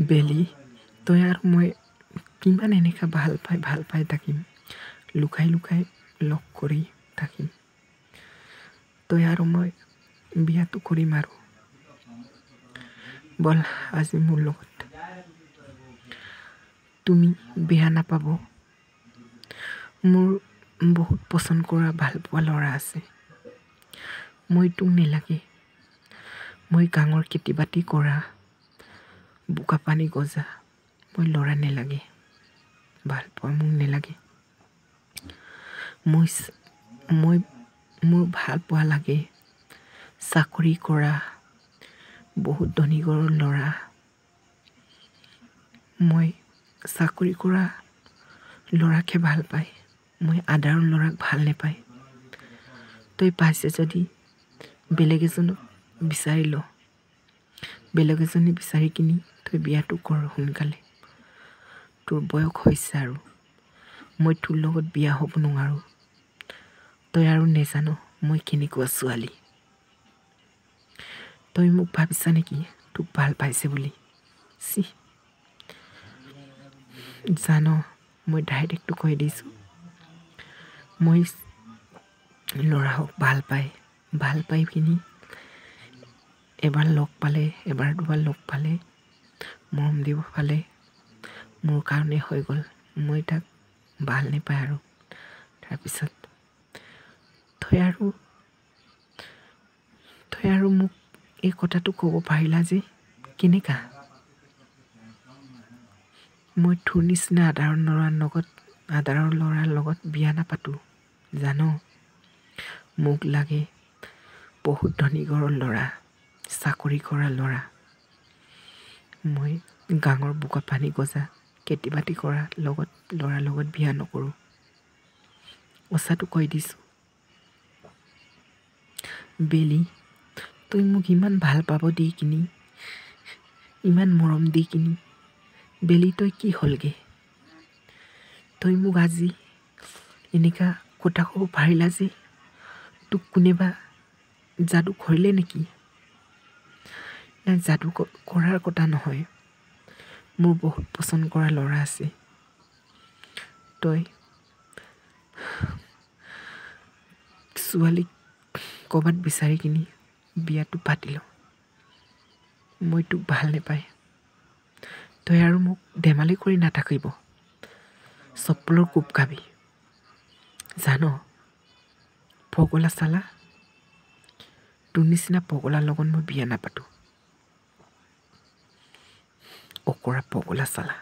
বেলি তই আৰু মই কিমান এনেকা ভাল পাই থাকিম লুকাই লুকাই লগ কৰি থাকিম তই আৰু মই বিয়াটো কৰিম আৰু বল আজি মোৰ লগত তুমি বেয়া নাপাব মোৰ বহুত পচন্দ কৰা ভাল পোৱা ল'ৰা আছে মই তোক নেলাগে মই গাঙৰ খেতি বাতি কৰা বোকা পানী গজা মই ল'ৰা নেলাগে ভাল পোৱা মোক নেলাগে মই মোৰ ভাল পোৱা লাগে চাকৰি কৰা বহুত ধনী ঘৰৰ ল'ৰা মই চাকৰি কৰা ল'ৰাকে ভাল পায় মই আদাৰৰ ল'ৰাক ভাল নেপায় তই পাইছে যদি বেলেগ এজনক বিচাৰি ল বেলেগ এজনী বিচাৰি কিনি তই বিয়াটো কৰ সোনকালে তোৰ বয়স হৈছে আৰু মই তোৰ লগত বিয়া হ'ব নোৱাৰোঁ তই আৰু নেজানো মই কেনেকুৱা ছোৱালী তই মোক ভাবিছা নেকি তোক ভাল পাইছে বুলি চি জানো মই ডাইৰেক্টটো কৈ দিছোঁ মই ল'ৰাক ভাল পাই পিনি এবাৰ লগ পালে এবাৰ দুবাৰ লগ পালে মৰম দিব পালে মোৰ কাৰণে হৈ গ'ল মই তাক ভাল নেপায় আৰু তাৰপিছত তই আৰু মোক এই কথাটো ক'ব পাৰিলা যে কেনেকা মই তোৰ নিচিনা আদাৰৰ ল'ৰাৰ লগত বিয়া নাপাতো জানো মোক লাগে বহুত ধনী ঘৰৰ ল'ৰা চাকৰি কৰা ল'ৰা মই গাঙৰ বোকা পানী গজা খেতি বাতি কৰা ল'ৰাৰ লগত বিয়া নকৰোঁ সঁচাটো কৈ দিছোঁ বেলি তই মোক ইমান ভাল পাব দি কিনি ইমান মৰম দি কিনি বেলি তই কি হ'লগে তই মোক আজি এনেকা কথা ক'ব পাৰিলা যে তোক কোনেবা যাদু কৰিলে নেকি যাদু কৰাৰ কথা নহয় মোৰ বহুত পচন্দ কৰা ল'ৰা আছে তই ছোৱালীক ক'ৰবাত বিচাৰি কিনি বিয়াটো পাতি ল মই তোক ভাল নেপায় তই আৰু মোক ধেমালি কৰি নাথাকিব চপ্পলৰ কোব খাবি জানো পগলা চালা তোৰ নিচিনা পগলাৰ লগত মই বিয়া নাপাতো অকৰা পগলা চালা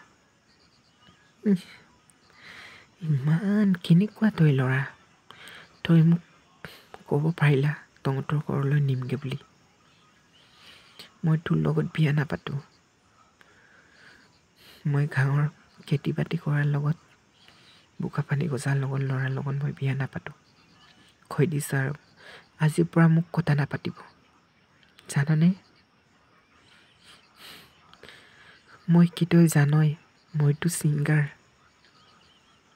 ইমান কেনেকুৱা তই ল'ৰা তই মোক ক'ব পাৰিলা তহঁতৰ ঘৰলৈ নিমগে বুলি মই তোৰ লগত বিয়া নাপাতো মই গাঁৱৰ খেতি বাতি কৰাৰ লগত বোকা পানী গজাৰ লগত ল'ৰাৰ লগত মই বিয়া নাপাতো কৈ দিছোঁ আৰু আজিৰ পৰা মোক কথা নাপাতিব জাননে মই কি তই জানই মইতো ছিংগাৰ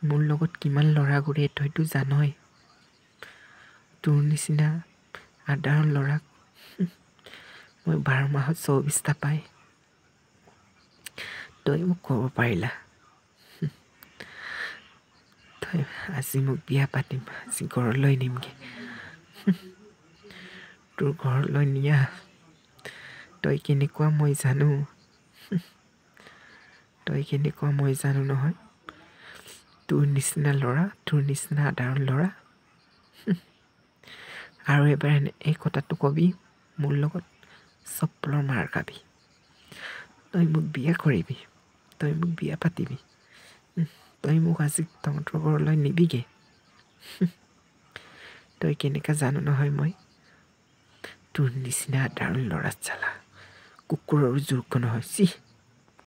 মোৰ লগত কিমান ল'ৰা ঘূৰে তইতো জানই তোৰ নিচিনা আদাৰৰ ল'ৰাক মই 12 মাহত 24টা পাই তই মোক ক'ব পাৰিলা তই আজি মোক বিয়া পাতিম আজি ঘৰলৈ নিমগে তোৰ ঘৰলৈ নিয়া তই কেনেকুৱা মই জানো নহয় তোৰ নিচিনা ল'ৰা তোৰ নিচিনা আদাৰৰ ল'ৰা আৰু এবাৰ এই কথাটো কবি মোৰ লগত চপ্পলৰ মাৰ খাবি তই মোক বিয়া কৰিবি তই মোক বিয়া পাতিবি তই মোক আজি তহঁতৰ ঘৰলৈ নিবিগে তই কেনেকা জানো নহয় মই তোৰ নিচিনা আদাৰৰ ল'ৰা চালা কুকুৰৰ জোৰকৈ নহয় চি